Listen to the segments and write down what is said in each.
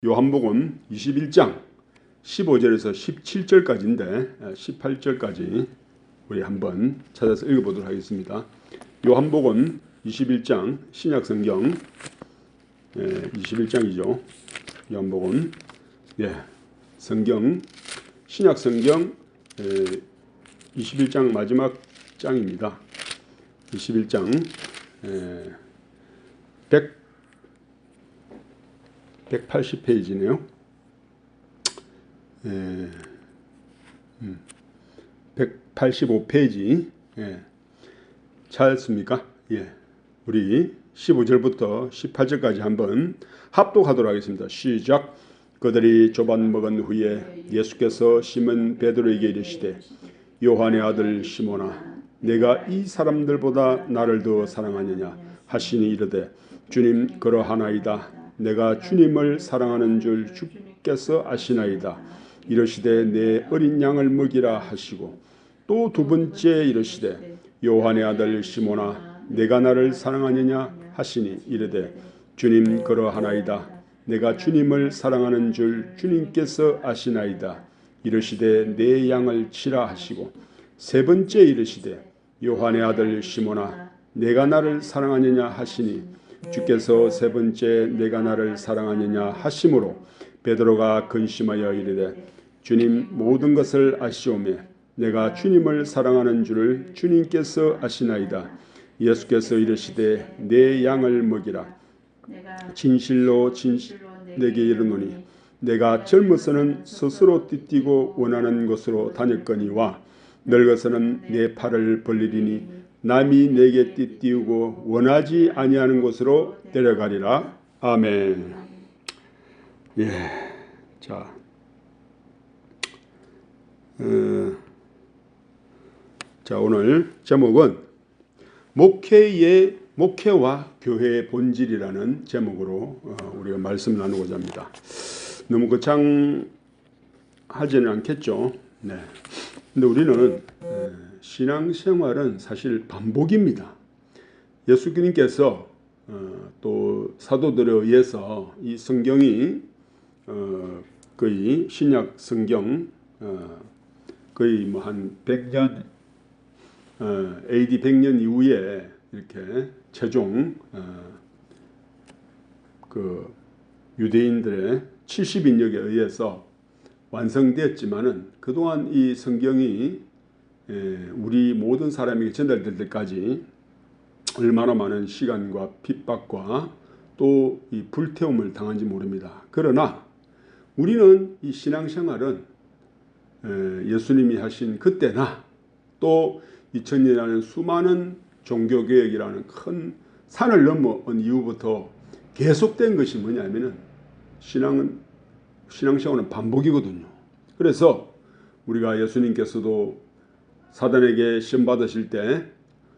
요한복음 21장 15절에서 17절까지인데 18절까지 우리 한번 찾아서 읽어보도록 하겠습니다. 요한복음 21장 신약성경 21장이죠. 요한복음 성경 신약성경 21장 마지막 장입니다. 21장 180페이지네요. 185페이지. 찾았습니까? 우리 15절부터 18절까지 한번 합독하도록 하겠습니다. 시작. 그들이 조반 먹은 후에 예수께서 시몬 베드로에게 이르시되 요한의 아들 시몬아 내가 이 사람들보다 나를 더 사랑하느냐 하시니 이르되 주님 그러하나이다. 내가 주님을 사랑하는 줄 주께서 아시나이다. 이르시되 내 어린 양을 먹이라 하시고 또 두 번째 이르시되 요한의 아들 시몬아 내가 나를 사랑하느냐 하시니 이르되 주님 그러하나이다. 내가 주님을 사랑하는 줄 주님께서 아시나이다. 이르시되 내 양을 치라 하시고 세 번째 이르시되 요한의 아들 시몬아 내가 나를 사랑하느냐 하시니 주께서 세 번째 내가 나를 사랑하느냐 하심으로 베드로가 근심하여 이르되 주님 모든 것을 아시오매 내가 주님을 사랑하는 줄을 주님께서 아시나이다. 예수께서 이르시되 내 양을 먹이라. 진실로 내게 이르노니 내가 젊어서는 스스로 띠뛰고 원하는 곳으로 다녔거니와 늙어서는 내 팔을 벌리리니 남이 내게 띠띠우고 원하지 아니하는 곳으로 데려가리라. 아멘. 자, 오늘 제목은 목회와 교회의 본질이라는 제목으로 우리가 말씀 나누고자 합니다. 너무 거창하지는 않겠죠. 근데 우리는 신앙생활은 사실 반복입니다. 예수님께서 또 사도들에 의해서 이 성경이 거의 신약 성경 거의 뭐 한 100년 AD 100년 이후에 이렇게 최종 그 유대인들의 70인력에 의해서 완성되었지만은 그동안 이 성경이 우리 모든 사람에게 전달될 때까지 얼마나 많은 시간과 핍박과 또 이 불태움을 당한지 모릅니다. 그러나 우리는 이 신앙생활은 예수님이 하신 그때나 또 2000년이라는 수많은 종교개혁이라는 큰 산을 넘어온 이후부터 계속된 것이 뭐냐면은 신앙생활은 반복이거든요. 그래서 우리가 예수님께서도 사단에게 시험 받으실 때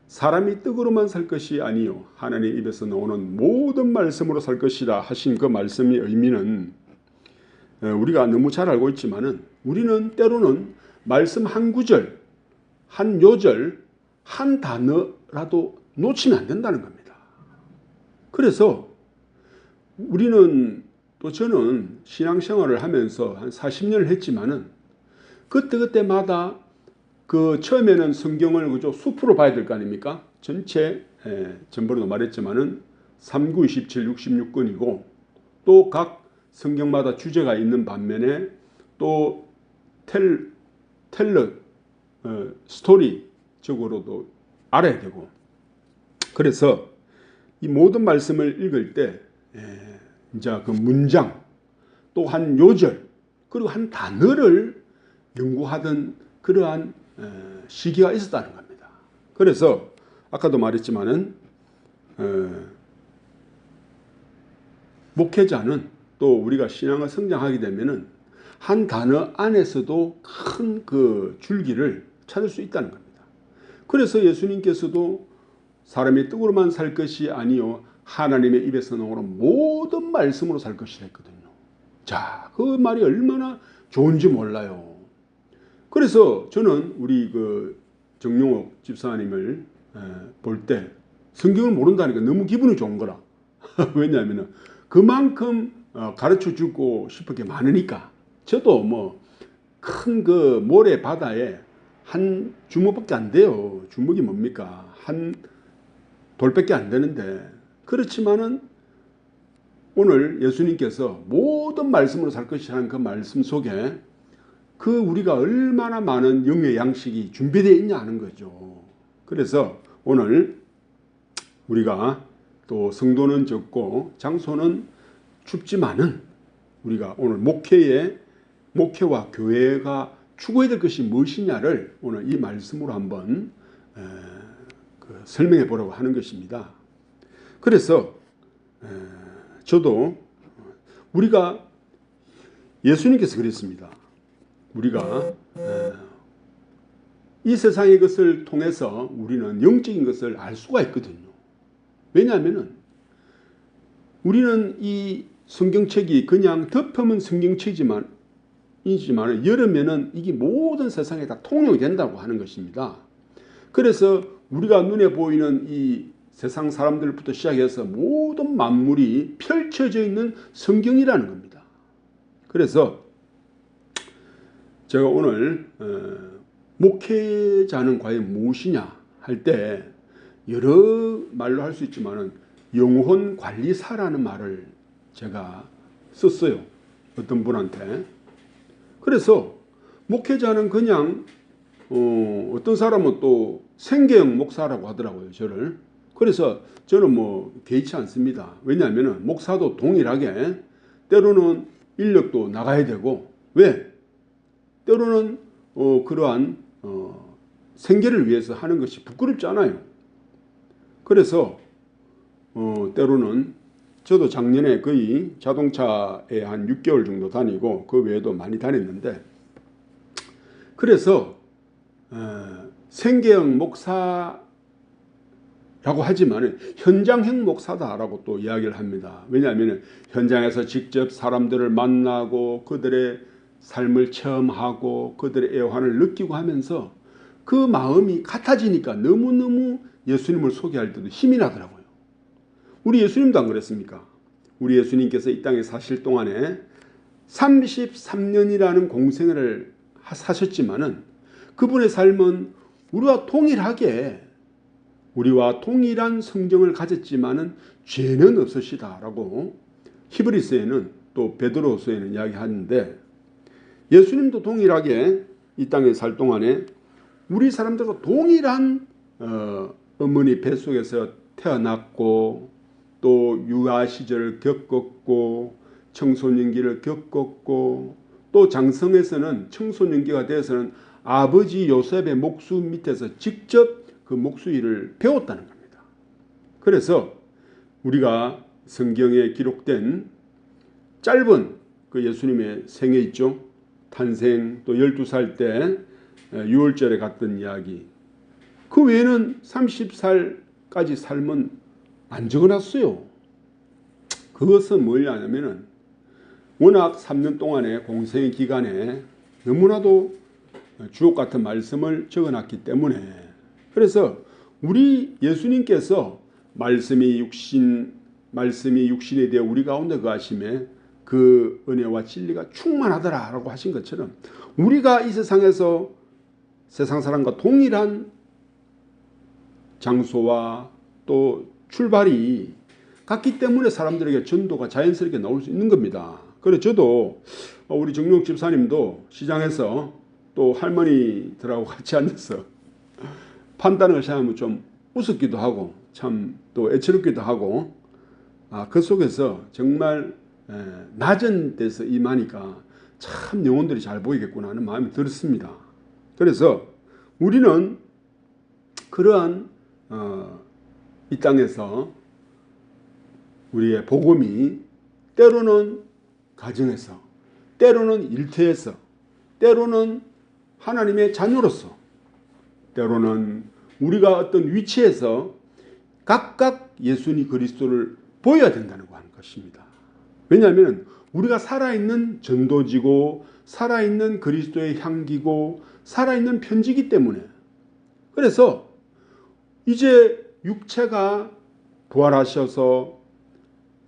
사람이 떡으로만 살 것이 아니요 하나님 입에서 나오는 모든 말씀으로 살 것이라 하신 그 말씀의 의미는 우리가 너무 잘 알고 있지만은 우리는 때로는 말씀 한 구절, 한 요절, 한 단어라도 놓치면 안 된다는 겁니다. 그래서 우리는 또 저는 신앙생활을 하면서 한 40년을 했지만은 그때마다 그 처음에는 성경을 그저 숲으로 봐야 될 거 아닙니까? 전체 전번에도 말했지만은 39, 27, 66권이고 또 각 성경마다 주제가 있는 반면에 또 텔러 스토리적으로도 알아야 되고 그래서 이 모든 말씀을 읽을 때 이제 그 문장 또 한 요절 그리고 한 단어를 연구하던 그러한 시기가 있었다는 겁니다. 그래서 아까도 말했지만은 목회자는 또 우리가 신앙을 성장하게 되면은 한 단어 안에서도 큰 그 줄기를 찾을 수 있다는 겁니다. 그래서 예수님께서도 사람이 떡으로만 살 것이 아니요 하나님의 입에서 나오는 모든 말씀으로 살 것이라 했거든요. 자, 그 말이 얼마나 좋은지 몰라요. 그래서 저는 우리 그 정용옥 집사님을 볼 때 성경을 모른다니까 너무 기분이 좋은 거라. 왜냐하면 그만큼 가르쳐 주고 싶은 게 많으니까 저도 뭐 큰 그 모래 바다에 한 주먹밖에 안 돼요. 주먹이 뭡니까? 한 돌밖에 안 되는데 그렇지만은 오늘 예수님께서 모든 말씀으로 살 것이라는 그 말씀 속에 그 우리가 얼마나 많은 영의 양식이 준비되어 있냐 하는 거죠. 그래서 오늘 우리가 또 성도는 적고 장소는 춥지만은 우리가 오늘 목회와 교회가 추구해야 될 것이 무엇이냐를 오늘 이 말씀으로 한번 설명해 보려고 하는 것입니다. 그래서 저도 우리가 예수님께서 그랬습니다. 우리가 이 세상의 것을 통해서 우리는 영적인 것을 알 수가 있거든요. 왜냐하면 우리는 이 성경책이 그냥 덮으면 성경책이지만 열으면은 이게 모든 세상에 다 통용이 된다고 하는 것입니다. 그래서 우리가 눈에 보이는 이 세상 사람들부터 시작해서 모든 만물이 펼쳐져 있는 성경이라는 겁니다. 그래서 제가 오늘 목회자는 과연 무엇이냐 할 때 여러 말로 할 수 있지만은 영혼 관리사라는 말을 제가 썼어요. 어떤 분한테. 그래서 목회자는 그냥 어떤 사람은 또 생계형 목사라고 하더라고요. 저를. 그래서 저는 뭐 개의치 않습니다. 왜냐하면 목사도 동일하게 때로는 인력도 나가야 되고 왜? 때로는 그러한 생계를 위해서 하는 것이 부끄럽지 않아요. 그래서 때로는 저도 작년에 거의 자동차에 한 6개월 정도 다니고 그 외에도 많이 다녔는데 그래서 생계형 목사라고 하지만 현장형 목사다라고 또 이야기를 합니다. 왜냐하면 현장에서 직접 사람들을 만나고 그들의 삶을 체험하고 그들의 애환을 느끼고 하면서 그 마음이 같아지니까 너무너무 예수님을 소개할 때도 힘이 나더라고요. 우리 예수님도 안 그랬습니까? 우리 예수님께서 이 땅에 사실 동안에 33년이라는 공생애를 사셨지만은 그분의 삶은 우리와 동일한 성경을 가졌지만은 죄는 없으시다라고 히브리서에는 또 베드로서에는 이야기하는데 예수님도 동일하게 이 땅에 살 동안에 우리 사람들과 동일한 어머니 뱃속에서 태어났고 또 유아 시절을 겪었고 청소년기를 겪었고 또 장성에서는 청소년기가 돼서는 아버지 요셉의 목수 밑에서 직접 그 목수일을 배웠다는 겁니다. 그래서 우리가 성경에 기록된 짧은 그 예수님의 생애 있죠. 탄생 또 12살 때 유월절에 갔던 이야기. 그 외에는 30살까지 삶은 안 적어놨어요. 그것은 뭐냐면은 워낙 3년 동안의 공생의 기간에 너무나도 주옥 같은 말씀을 적어놨기 때문에 그래서 우리 예수님께서 말씀이 육신이 되어 우리 가운데 거하심에 그 은혜와 진리가 충만하더라라고 하신 것처럼 우리가 이 세상에서 세상 사람과 동일한 장소와 또 출발이 같기 때문에 사람들에게 전도가 자연스럽게 나올 수 있는 겁니다. 그래서 저도 우리 정용 집사님도 시장에서 또 할머니들하고 같이 앉아서 판다는 걸 생각하면 좀 우습기도 하고 참 또 애처롭기도 하고 그 속에서 정말 낮은 데서 임하니까 참 영혼들이 잘 보이겠구나 하는 마음이 들었습니다. 그래서 우리는 그러한 이 땅에서 우리의 복음이 때로는 가정에서 때로는 일터에서 때로는 하나님의 자녀로서 때로는 우리가 어떤 위치에서 각각 예수님 그리스도를 보여야 된다는 것입니다. 왜냐하면 우리가 살아있는 전도지고 살아있는 그리스도의 향기고 살아있는 편지이기 때문에 그래서 이제 육체가 부활하셔서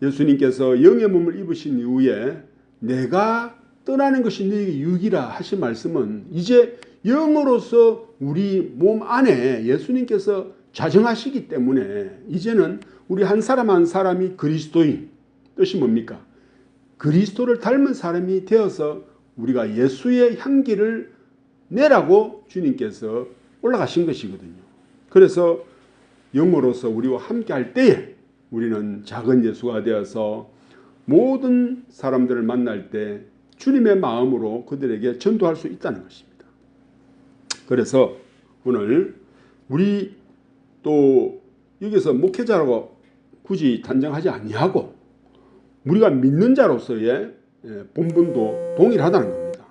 예수님께서 영의 몸을 입으신 이후에 내가 떠나는 것이 너에게 유익이라 하신 말씀은 이제 영으로서 우리 몸 안에 예수님께서 좌정하시기 때문에 이제는 우리 한 사람 한 사람이 그리스도인, 뜻이 뭡니까? 그리스도를 닮은 사람이 되어서 우리가 예수의 향기를 내라고 주님께서 올라가신 것이거든요. 그래서 영으로서 우리와 함께 할 때에 우리는 작은 예수가 되어서 모든 사람들을 만날 때 주님의 마음으로 그들에게 전도할 수 있다는 것입니다. 그래서 오늘 우리 또 여기서 목회자라고 굳이 단정하지 아니하고 우리가 믿는 자로서의 본분도 동일하다는 겁니다.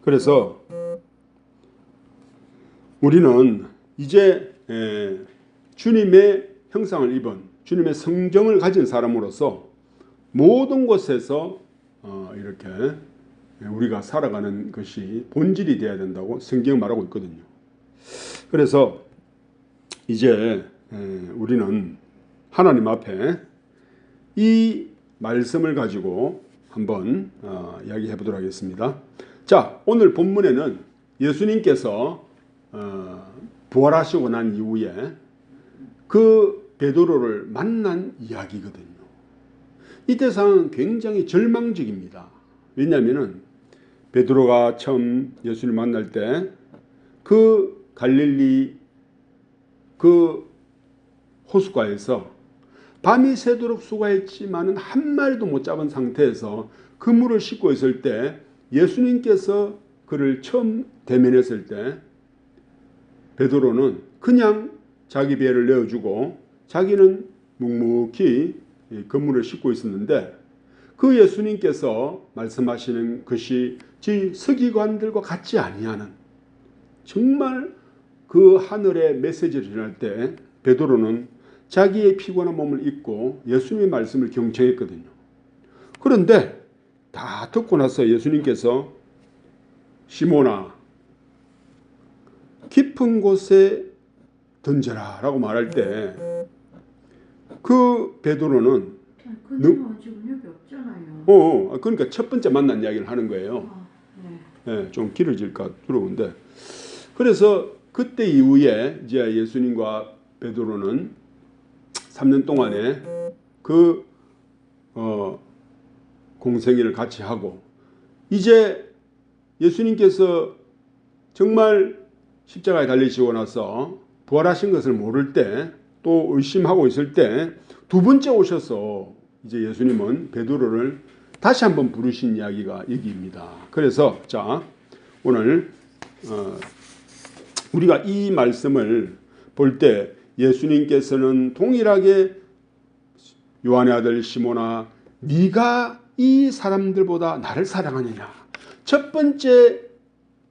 그래서 우리는 이제 주님의 형상을 입은 주님의 성정을 가진 사람으로서 모든 곳에서 이렇게 우리가 살아가는 것이 본질이 되어야 된다고 성경은 말하고 있거든요. 그래서 이제 우리는 하나님 앞에 이 말씀을 가지고 한번 이야기해 보도록 하겠습니다. 자, 오늘 본문에는 예수님께서 부활하시고 난 이후에 그 베드로를 만난 이야기거든요. 이때 상황은 굉장히 절망적입니다. 왜냐하면 베드로가 처음 예수를 만날 때 그 갈릴리 그 호숫가에서 밤이 새도록 수고했지만은 한 마리도 못 잡은 상태에서 그물을 싣고 있을 때 예수님께서 그를 처음 대면했을 때 베드로는 그냥 자기 배를 내어주고 자기는 묵묵히 그물을 싣고 있었는데 그 예수님께서 말씀하시는 것이 지 서기관들과 같지 아니하는 정말 그 하늘의 메시지를 전할 때 베드로는 자기의 피곤한 몸을 잊고 예수님의 말씀을 경청했거든요. 그런데 다 듣고 나서 예수님께서 시몬아 깊은 곳에 던져라 라고 말할 때 그 베드로는 지금 여기 없잖아요. 그러니까 첫 번째 만난 이야기를 하는 거예요. 네, 좀 길어질까 두려운데 그래서 그때 이후에 이제 예수님과 베드로는 3년 동안에 그 공생애를 같이 하고 이제 예수님께서 정말 십자가에 달리시고 나서 부활하신 것을 모를 때 또 의심하고 있을 때 두 번째 오셔서 이제 예수님은 베드로를 다시 한번 부르신 이야기가 여기입니다. 그래서 자 오늘 우리가 이 말씀을 볼 때 예수님께서는 동일하게 요한의 아들 시몬아 네가 이 사람들보다 나를 사랑하느냐 첫 번째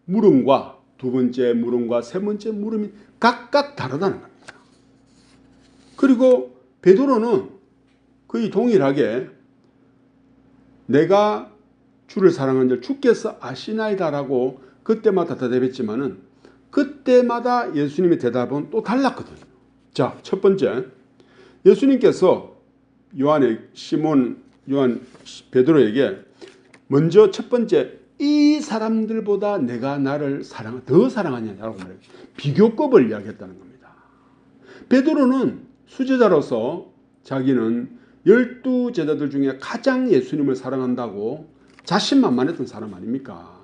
물음과 두 번째 물음과 세 번째 물음이 각각 다르다는 겁니다. 그리고 베드로는 거의 동일하게 내가 주를 사랑하는 줄 주께서 아시나이다라고 그때마다 대답했지만은 그때마다 예수님의 대답은 또 달랐거든요. 자, 첫 번째 예수님께서 요한 베드로에게 먼저 첫 번째 이 사람들보다 내가 나를 더 사랑하냐라고 말해요. 비교급을 이야기했다는 겁니다. 베드로는 수제자로서 자기는 12제자들 중에 가장 예수님을 사랑한다고 자신만만했던 사람 아닙니까?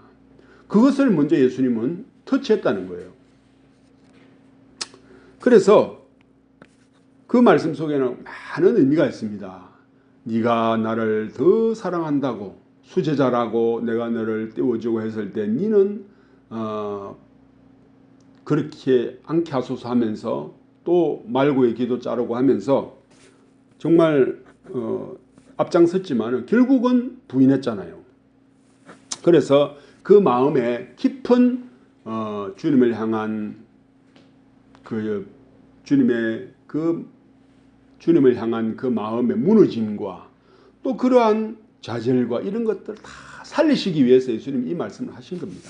그것을 먼저 예수님은 터치했다는 거예요. 그래서 그 말씀 속에는 많은 의미가 있습니다. 네가 나를 더 사랑한다고 수제자라고 내가 너를 떼어주고 했을 때 너는 그렇게 않게 하소서 하면서 또 말고의 기도 자르고 하면서 정말 앞장섰지만 결국은 부인했잖아요. 그래서 그 마음에 깊은 주님을 향한 주님을 향한 그 마음의 무너짐과 또 그러한 좌절과 이런 것들 다 살리시기 위해서 예수님이 이 말씀을 하신 겁니다.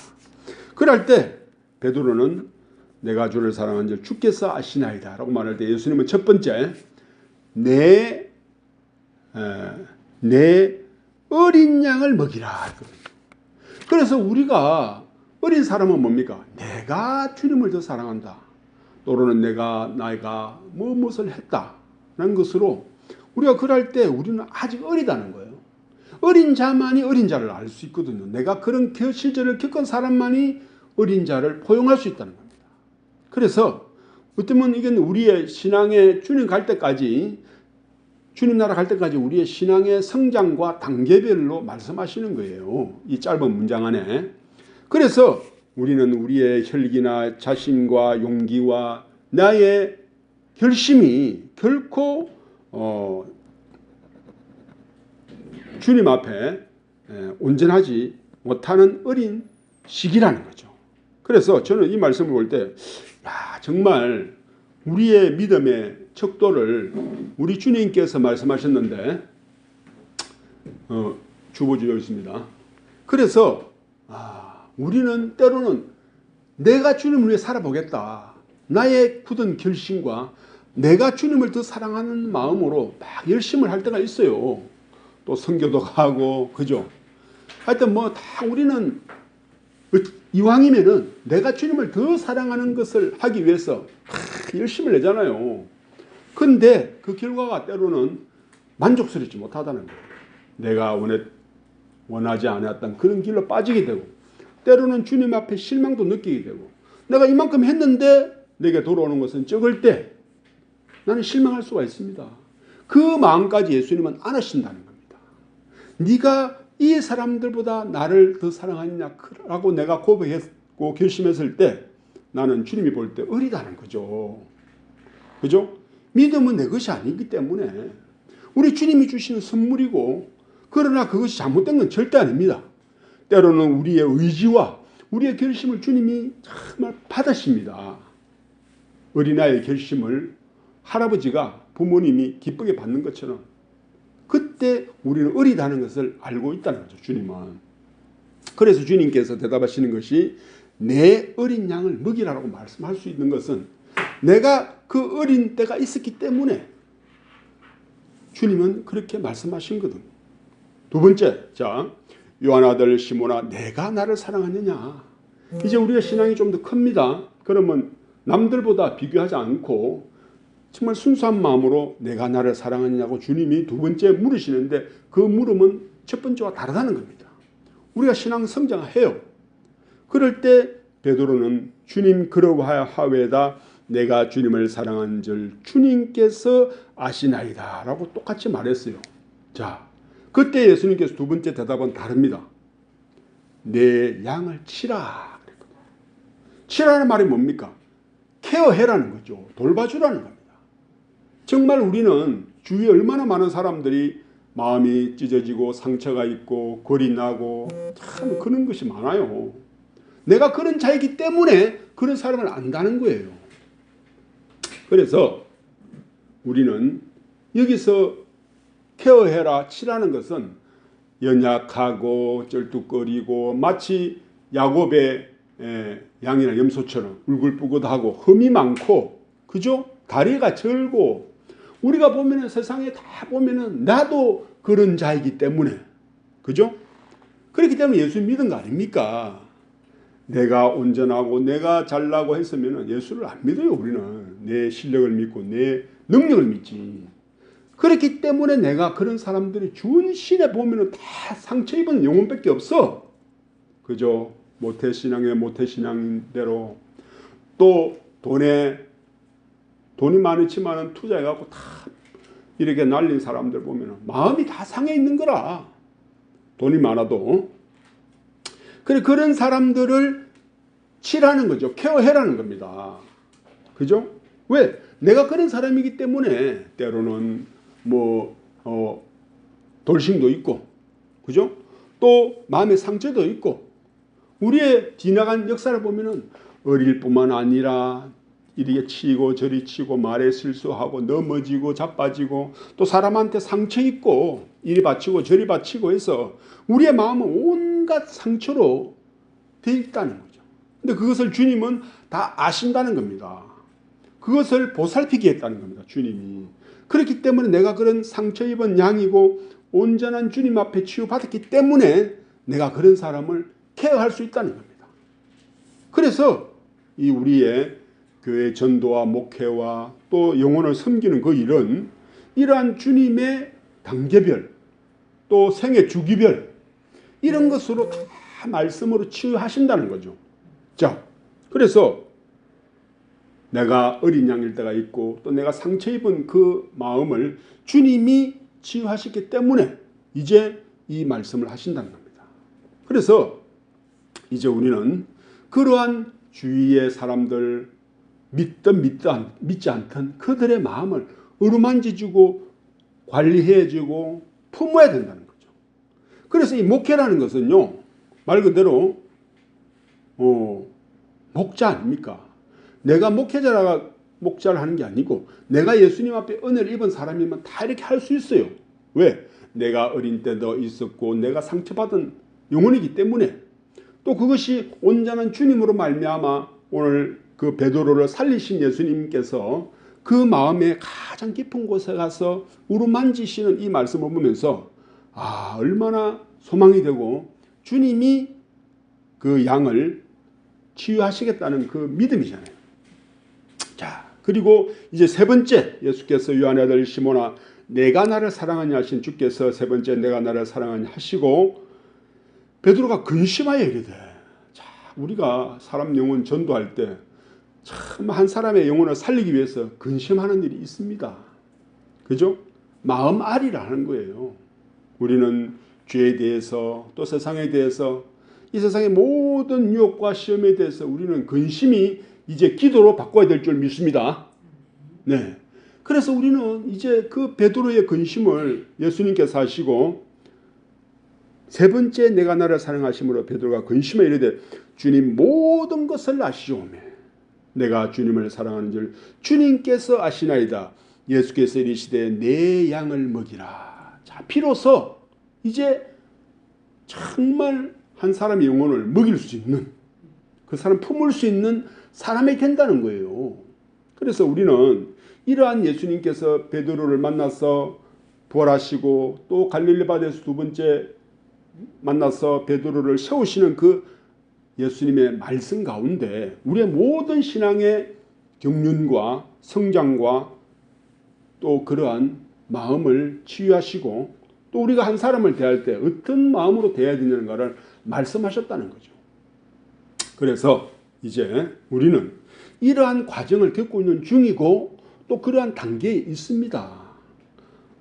그럴 때 베드로는 내가 주를 사랑한 줄 주께서 아시나이다 라고 말할 때 예수님은 첫 번째 내 내 어린 양을 먹이라. 그래서 우리가 어린 사람은 뭡니까? 내가 주님을 더 사랑한다. 또는 내가 무엇을 했다라는 것으로 우리가 그럴 때 우리는 아직 어리다는 거예요. 어린 자만이 어린 자를 알 수 있거든요. 내가 그런 시절을 겪은 사람만이 어린 자를 포용할 수 있다는 겁니다. 그래서 어쩌면 이건 우리의 신앙의 주님 갈 때까지, 주님 나라 갈 때까지 우리의 신앙의 성장과 단계별로 말씀하시는 거예요. 이 짧은 문장 안에. 그래서 우리는 우리의 혈기나 자신과 용기와 나의 결심이 결코 주님 앞에 온전하지 못하는 어린 시기라는 거죠. 그래서 저는 이 말씀을 볼 때 정말 우리의 믿음의 척도를 우리 주님께서 말씀하셨는데 주보주여 있습니다. 그래서 우리는 때로는 내가 주님을 위해 살아보겠다. 나의 굳은 결심과 내가 주님을 더 사랑하는 마음으로 막 열심을 할 때가 있어요. 또 선교도 가고, 그죠? 하여튼 다 우리는 이왕이면은 내가 주님을 더 사랑하는 것을 하기 위해서 열심을 내잖아요. 근데 그 결과가 때로는 만족스럽지 못하다는 거예요. 내가 원하지 않았던 그런 길로 빠지게 되고, 때로는 주님 앞에 실망도 느끼게 되고, 내가 이만큼 했는데 내게 돌아오는 것은 적을 때 나는 실망할 수가 있습니다. 그 마음까지 예수님은 안 하신다는 겁니다. 네가 이 사람들보다 나를 더 사랑하느냐라고 내가 고백했고 결심했을 때 나는 주님이 볼 때 어리다는 거죠. 그죠? 믿음은 내 것이 아니기 때문에 우리 주님이 주시는 선물이고, 그러나 그것이 잘못된 건 절대 아닙니다. 때로는 우리의 의지와 우리의 결심을 주님이 정말 받으십니다. 어린아이의 결심을 할아버지가 부모님이 기쁘게 받는 것처럼 그때 우리는 어리다는 것을 알고 있다는 거죠. 주님은. 그래서 주님께서 대답하시는 것이 내 어린 양을 먹이라고 말씀할 수 있는 것은 내가 그 어린 때가 있었기 때문에 주님은 그렇게 말씀하신 거거든요. 두 번째, 요한 아들 시몬아, 내가 나를 사랑하느냐. 이제 우리가 신앙이 좀 더 큽니다. 그러면 남들보다 비교하지 않고 정말 순수한 마음으로 내가 나를 사랑하느냐고 주님이 두 번째 물으시는데, 그 물음은 첫 번째와 다르다는 겁니다. 우리가 신앙 성장해요. 그럴 때 베드로는 주님 그러하여다 내가 주님을 사랑한 줄 주님께서 아시나이다 라고 똑같이 말했어요. 자, 그때 예수님께서 두 번째 대답은 다릅니다. 내 양을 치라. 치라는 말이 뭡니까? 케어해라는 거죠. 돌봐주라는 겁니다. 정말 우리는 주위에 얼마나 많은 사람들이 마음이 찢어지고 상처가 있고 골이 나고 참 그런 것이 많아요. 내가 그런 자이기 때문에 그런 사람을 안다는 거예요. 그래서 우리는 여기서 케어해라 치라는 것은 연약하고 쩔뚝거리고 마치 야곱의 양이나 염소처럼 울긋불긋하고 흠이 많고, 그죠? 다리가 절고, 우리가 보면은 세상에 다 보면은 나도 그런 자이기 때문에, 그죠? 그렇기 때문에 예수 믿은 거 아닙니까? 내가 온전하고 내가 잘나고 했으면은 예수를 안 믿어요. 우리는 내 실력을 믿고 내 능력을 믿지. 그렇기 때문에 내가 그런 사람들이 준 신에 보면은 다 상처 입은 영혼밖에 없어. 그죠? 모태신앙의 모태신앙대로, 또 돈이 많지만은 투자해갖고 다 이렇게 날린 사람들 보면은 마음이 다 상해 있는 거라. 돈이 많아도. 그래, 그런 사람들을 치라는 거죠. 케어해라는 겁니다. 그죠? 왜? 내가 그런 사람이기 때문에 때로는 돌싱도 있고, 그죠? 또 마음의 상처도 있고, 우리의 지나간 역사를 보면은 어릴 뿐만 아니라 이렇게 치고 저리 치고 말에 실수하고 넘어지고 자빠지고 또 사람한테 상처 입고 이리 바치고 저리 바치고 해서 우리의 마음은 온갖 상처로 돼 있다는 거죠. 근데 그것을 주님은 다 아신다는 겁니다. 그것을 보살피게 했다는 겁니다. 주님이. 그렇기 때문에 내가 그런 상처 입은 양이고 온전한 주님 앞에 치유받았기 때문에 내가 그런 사람을 케어할 수 있다는 겁니다. 그래서 이 우리의 교회 전도와 목회와 또 영혼을 섬기는 그 일은 이러한 주님의 단계별 또 생애 주기별 이런 것으로 다 말씀으로 치유하신다는 거죠. 자, 그래서 내가 어린 양일 때가 있고 또 내가 상처 입은 그 마음을 주님이 치유하셨기 때문에 이제 이 말씀을 하신다는 겁니다. 그래서 이제 우리는 그러한 주위의 사람들 믿든 믿지 않든 그들의 마음을 어루만지주고 관리해주고 품어야 된다는 거죠. 그래서 이 목회라는 것은요, 말 그대로 목자 아닙니까? 내가 목자를 하는 게 아니고 내가 예수님 앞에 은혜를 입은 사람이면 다 이렇게 할 수 있어요. 왜? 내가 어린 때도 있었고 내가 상처받은 영혼이기 때문에 또 그것이 온전한 주님으로 말미암아 오늘 그 베드로를 살리신 예수님께서 그 마음의 가장 깊은 곳에 가서 우루만지시는 이 말씀을 보면서 얼마나 소망이 되고 주님이 그 양을 치유하시겠다는 그 믿음이잖아요. 자, 그리고 이제 세 번째 예수께서 요한의 아들 시몬아 내가 나를 사랑하냐 하신 주께서 세 번째 내가 나를 사랑하냐 하시고 베드로가 근심하여 이르되 자, 우리가 사람 영혼 전도할 때 참 한 사람의 영혼을 살리기 위해서 근심하는 일이 있습니다. 그죠? 마음 알이라는 거예요. 우리는 죄에 대해서 또 세상에 대해서 이 세상의 모든 유혹과 시험에 대해서 우리는 근심이 이제 기도로 바꿔야 될 줄 믿습니다. 네. 그래서 우리는 이제 그 베드로의 근심을 예수님께서 하시고 세 번째 내가 나를 사랑하심으로 베드로가 근심에 이르되 주님 모든 것을 아시오매 내가 주님을 사랑하는 줄 주님께서 아시나이다. 예수께서 이르시되 내 양을 먹이라. 자, 비로소 이제 정말 한 사람의 영혼을 먹일 수 있는 그 사람 품을 수 있는 사람이 된다는 거예요. 그래서 우리는 이러한 예수님께서 베드로를 만나서 부활하시고 또 갈릴리 바다에서 두 번째 만나서 베드로를 세우시는 그 예수님의 말씀 가운데 우리의 모든 신앙의 경륜과 성장과 또 그러한 마음을 치유하시고 또 우리가 한 사람을 대할 때 어떤 마음으로 대해야 되는가를 말씀하셨다는 거죠. 그래서 이제 우리는 이러한 과정을 겪고 있는 중이고 또 그러한 단계에 있습니다.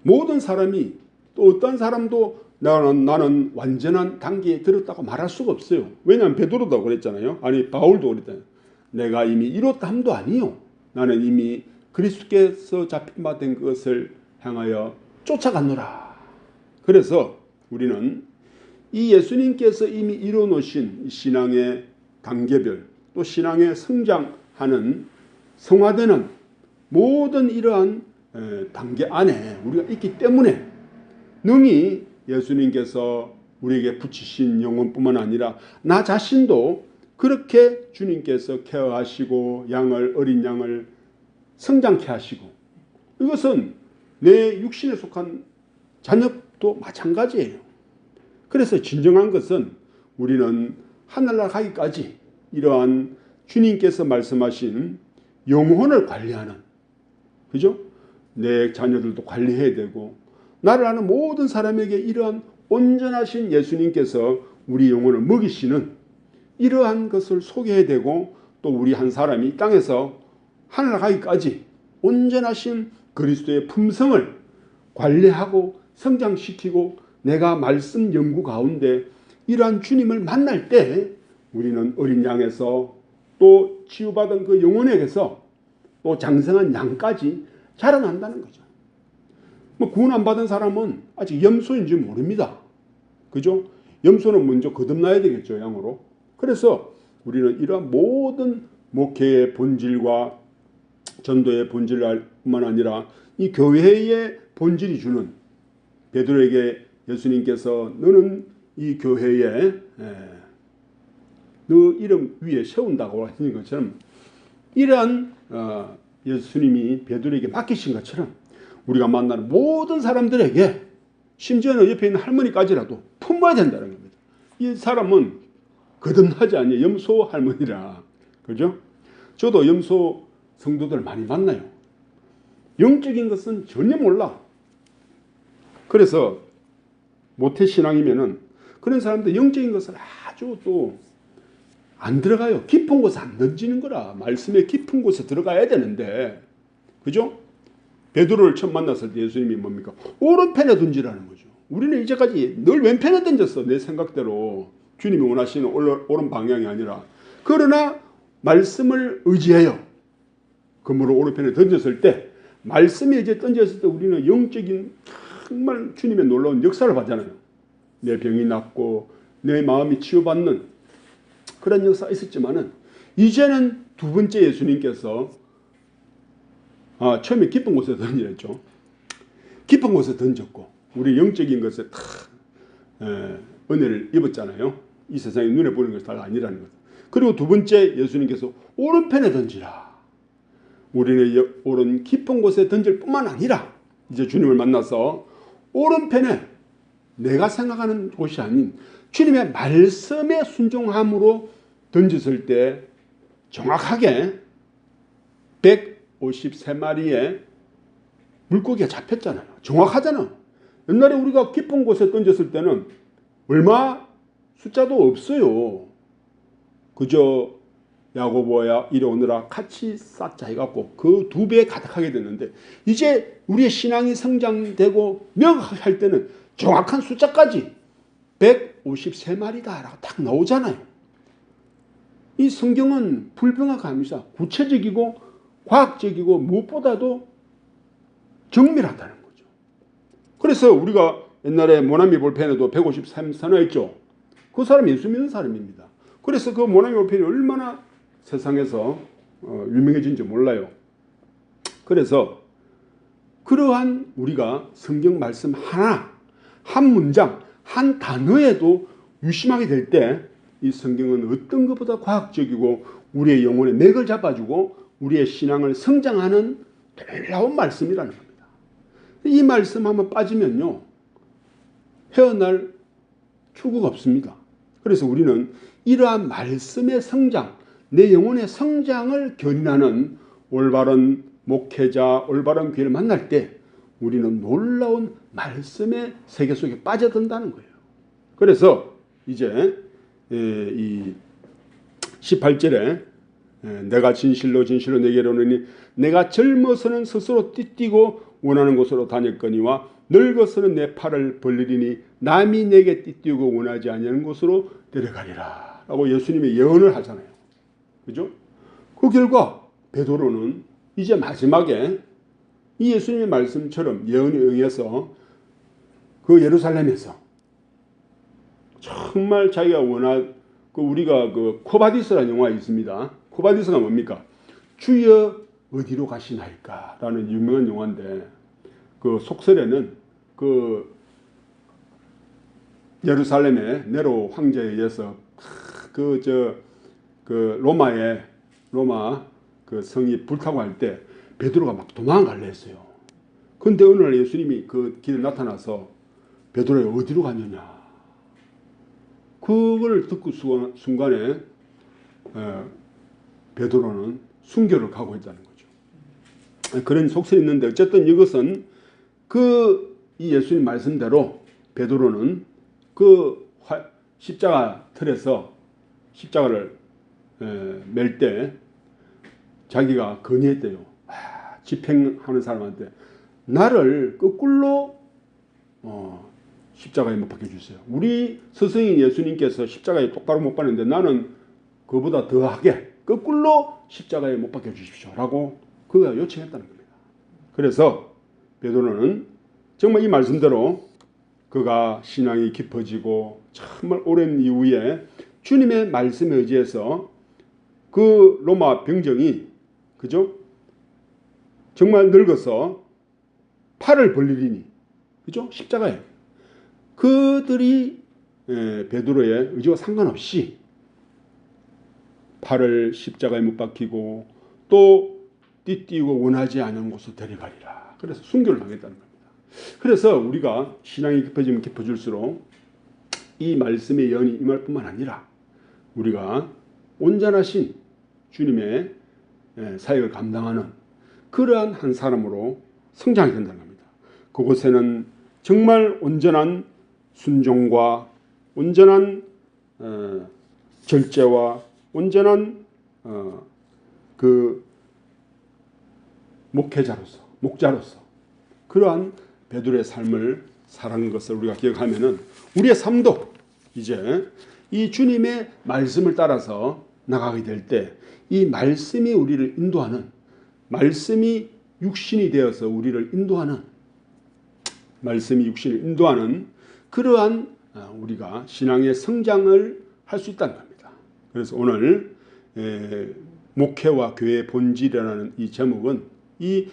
모든 사람이 또 어떤 사람도 나는 완전한 단계에 들었다고 말할 수가 없어요. 왜냐하면 베드로도 그랬잖아요. 아니 바울도 그랬잖아요. 내가 이미 이뤘다 함도 아니요. 나는 이미 그리스도께서 잡힌 바 된 것을 향하여 쫓아갔노라. 그래서 우리는 이 예수님께서 이미 이뤄놓으신 신앙의 단계별 또 신앙의 성장하는 성화되는 모든 이러한 단계 안에 우리가 있기 때문에 능히 예수님께서 우리에게 붙이신 영혼뿐만 아니라 나 자신도 그렇게 주님께서 케어하시고 어린 양을 성장케 하시고 이것은 내 육신에 속한 자녀도 마찬가지예요. 그래서 진정한 것은 우리는 하늘나라 가기까지 이러한 주님께서 말씀하신 영혼을 관리하는 그죠? 내 자녀들도 관리해야 되고 나를 아는 모든 사람에게 이러한 온전하신 예수님께서 우리 영혼을 먹이시는 이러한 것을 소개해야 되고 또 우리 한 사람이 이 땅에서 하늘 가기까지 온전하신 그리스도의 품성을 관리하고 성장시키고 내가 말씀 연구 가운데 이러한 주님을 만날 때 우리는 어린 양에서 또 치유받은 그 영혼에게서 또 장성한 양까지 자라난다는 거죠. 구원 안 받은 사람은 아직 염소인지 모릅니다. 그죠? 염소는 먼저 거듭나야 되겠죠, 양으로. 그래서 우리는 이러한 모든 목회의 본질과 전도의 본질뿐만 아니라 이 교회의 본질이 주는 베드로에게 예수님께서 너는 이 교회에 너 이름 위에 세운다고 하신 것처럼 이러한 예수님이 베드로에게 맡기신 것처럼 우리가 만나는 모든 사람들에게 심지어는 옆에 있는 할머니까지라도 품어야 된다는 겁니다. 이 사람은 거듭나지 않니 염소 할머니라. 그죠? 저도 염소 성도들 많이 만나요. 영적인 것은 전혀 몰라. 그래서 모태신앙이면은 그런 사람들 영적인 것을 아주 또 안 들어가요. 깊은 곳에 안 던지는 거라. 말씀의 깊은 곳에 들어가야 되는데, 그죠? 베드로를 처음 만났을 때 예수님이 뭡니까? 오른편에 던지라는 거죠. 우리는 이제까지 늘 왼편에 던졌어. 내 생각대로. 주님이 원하시는 옳은 방향이 아니라. 그러나 말씀을 의지해요. 그러므로 오른편에 던졌을 때, 말씀에 이제 던졌을 때 우리는 영적인 정말 주님의 놀라운 역사를 받잖아요. 내 병이 낫고 내 마음이 치유받는 그런 역사가 있었지만은 이제는 두 번째 예수님께서 처음에 깊은 곳에 던지랬죠. 깊은 곳에 던졌고 우리 영적인 것에 다 은혜를 입었잖아요. 이 세상에 눈에 보이는 것이 다가 아니라는 것. 그리고 두 번째 예수님께서 오른편에 던지라. 우리는 오른 깊은 곳에 던질 뿐만 아니라 이제 주님을 만나서 오른편에 내가 생각하는 곳이 아닌 주님의 말씀에 순종함으로 던졌을 때 정확하게 153마리의 물고기가 잡혔잖아요. 정확하잖아. 옛날에 우리가 깊은 곳에 던졌을 때는 얼마 숫자도 없어요. 그저 야고보야 이리 오느라 같이 쌓자 해갖고 그 2배에 가득하게 됐는데 이제 우리의 신앙이 성장되고 명확하게 할 때는 정확한 숫자까지 153마리다라고 딱 나오잖아요. 이 성경은 불평화감이사 구체적이고 과학적이고 무엇보다도 정밀하다는 거죠. 그래서 우리가 옛날에 모나미 볼펜에도 153 선언했죠. 그 사람이 예수 믿는 사람입니다. 그래서 그 모나미 볼펜이 얼마나 세상에서 유명해진지 몰라요. 그래서 그러한 우리가 성경 말씀 하나, 한 문장, 한 단어에도 유심하게 될 때 이 성경은 어떤 것보다 과학적이고 우리의 영혼의 맥을 잡아주고 우리의 신앙을 성장하는 놀라운 말씀이라는 겁니다. 이 말씀 한번 빠지면요. 헤어날 출구가 없습니다. 그래서 우리는 이러한 말씀의 성장, 내 영혼의 성장을 견인하는 올바른 목회자, 올바른 교회를 만날 때 우리는 놀라운 말씀의 세계 속에 빠져든다는 거예요. 그래서 이제 이 18절에 내가 진실로 진실로 내게 이르노니 내가 젊어서는 스스로 띠뛰고 원하는 곳으로 다녔거니와 늙어서는 내 팔을 벌리리니 남이 내게 띠뛰고 원하지 아니하는 곳으로 데려가리라 라고 예수님이 예언을 하잖아요. 그죠? 그 결과 베드로는 이제 마지막에 이 예수님의 말씀처럼 예언에 의해서 그 예루살렘에서 정말 자기가 우리가 그 코바디스라는 영화가 있습니다. 코바디스가 뭡니까? 주여 어디로 가시나이까? 라는 유명한 영화인데 그 속설에는 그 예루살렘의 네로 황제에 의해서 로마 그 성이 불타고 할 때 베드로가 막 도망갈래 했어요. 그런데 어느 날 예수님이 그 길에 나타나서 베드로야 어디로 가느냐? 그걸 듣고 순간에 베드로는 순교를 가고 있다는 거죠. 그런 속설이 있는데 어쨌든 이것은 이 예수님 말씀대로 베드로는 그 십자가 틀에서 십자가를 맬 때 자기가 건의했대요. 집행하는 사람한테 나를 거꾸로 십자가에 못 박혀주세요. 우리 스승인 예수님께서 십자가에 똑바로 못 박는데 나는 그보다 더하게 거꾸로 십자가에 못 박혀주십시오 라고 그가 요청했다는 겁니다. 그래서 베드로는 정말 이 말씀대로 그가 신앙이 깊어지고 정말 오랜 이후에 주님의 말씀에 의지해서 그 로마 병정이 그죠? 정말 늙어서 팔을 벌리리니 그죠? 십자가에 그들이 베드로의 의지와 상관없이 팔을 십자가에 못 박히고 또 띠띠고 원하지 않은 곳으로 데려가리라. 그래서 순교를 하겠다는 겁니다. 그래서 우리가 신앙이 깊어지면 깊어질수록 이 말씀의 연이 임할 뿐만 아니라 우리가 온전하신 주님의 사역을 감당하는 그러한 한 사람으로 성장이 된다는 겁니다. 그곳에는 정말 온전한 순종과 온전한 절제와 온전한 그 목자로서 그러한 베드로의 삶을 살아가는 것을 우리가 기억하면은 우리의 삶도 이제 이 주님의 말씀을 따라서 나가게 될 때 이 말씀이 우리를 인도하는, 말씀이 육신이 되어서 우리를 인도하는, 말씀이 육신을 인도하는 그러한 우리가 신앙의 성장을 할 수 있다는 겁니다. 그래서 오늘 목회와 교회의 본질이라는 이 제목은 이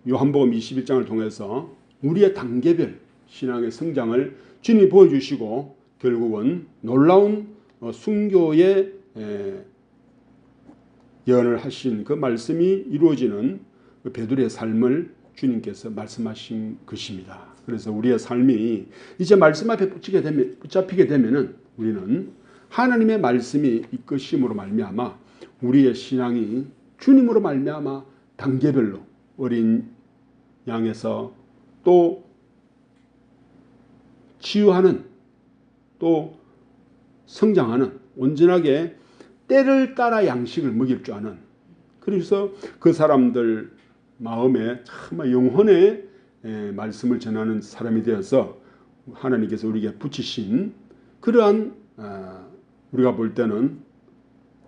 요한복음 21장을 통해서 우리의 단계별 신앙의 성장을 주님이 보여주시고 결국은 놀라운 순교의 예언을 하신 그 말씀이 이루어지는 베드로의 삶을 주님께서 말씀하신 것입니다. 그래서 우리의 삶이 이제 말씀 앞에 붙잡히게 되면은 우리는 하나님의 말씀이 이끄심으로 말미암아 우리의 신앙이 주님으로 말미암아 단계별로 어린 양에서 또 치유하는 또 성장하는 온전하게 때를 따라 양식을 먹일 줄 아는, 그래서 그 사람들 마음에 정말 영혼의 말씀을 전하는 사람이 되어서 하나님께서 우리에게 붙이신 그러한 우리가 볼 때는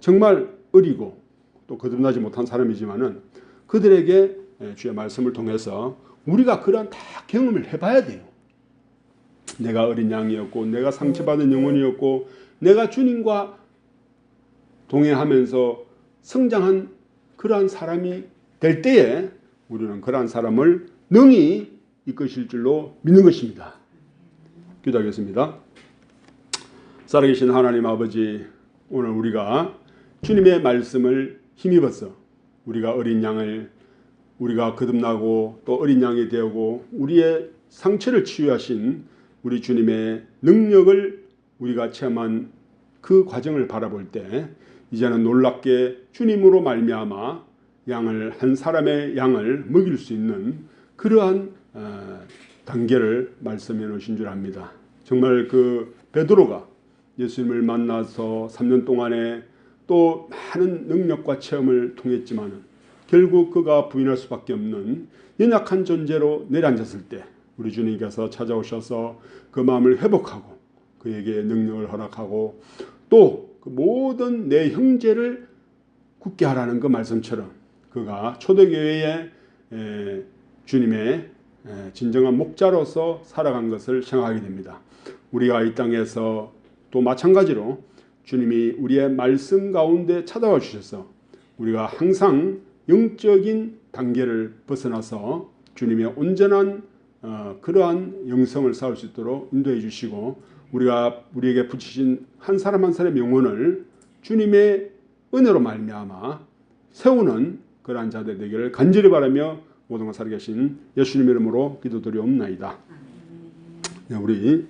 정말 어리고 또 거듭나지 못한 사람이지만은 그들에게 주의 말씀을 통해서 우리가 그러한 다 경험을 해봐야 돼요. 내가 어린 양이었고 내가 상처받은 영혼이었고 내가 주님과 동행하면서 성장한 그러한 사람이 될 때에 우리는 그러한 사람을 능히 이끄실 줄로 믿는 것입니다. 기도하겠습니다. 살아계신 하나님 아버지, 오늘 우리가 주님의 말씀을 힘입어서 우리가 어린 양을 우리가 거듭나고 또 어린 양이 되고 우리의 상처를 치유하신 우리 주님의 능력을 우리가 체험한 그 과정을 바라볼 때 이제는 놀랍게 주님으로 말미암아 양을 한 사람의 양을 먹일 수 있는 그러한 단계를 말씀해 놓으신 줄 압니다. 정말 그 베드로가 예수님을 만나서 3년 동안에 또 많은 능력과 체험을 통했지만 결국 그가 부인할 수밖에 없는 연약한 존재로 내려앉았을 때 우리 주님께서 찾아오셔서 그 마음을 회복하고 그에게 능력을 허락하고 또 그 모든 내 형제를 굳게 하라는 그 말씀처럼 그가 초대교회의 주님의 진정한 목자로서 살아간 것을 생각하게 됩니다. 우리가 이 땅에서 또 마찬가지로 주님이 우리의 말씀 가운데 찾아와 주셔서 우리가 항상 영적인 단계를 벗어나서 주님의 온전한 그러한 영성을 쌓을 수 있도록 인도해 주시고 우리에게 붙이신 한 사람 한 사람의 영혼을 주님의 은혜로 말미암아 세우는 그러한 자들 되기를 간절히 바라며 모든 것 살아계신 예수님의 이름으로 기도드리옵나이다. 네, 우리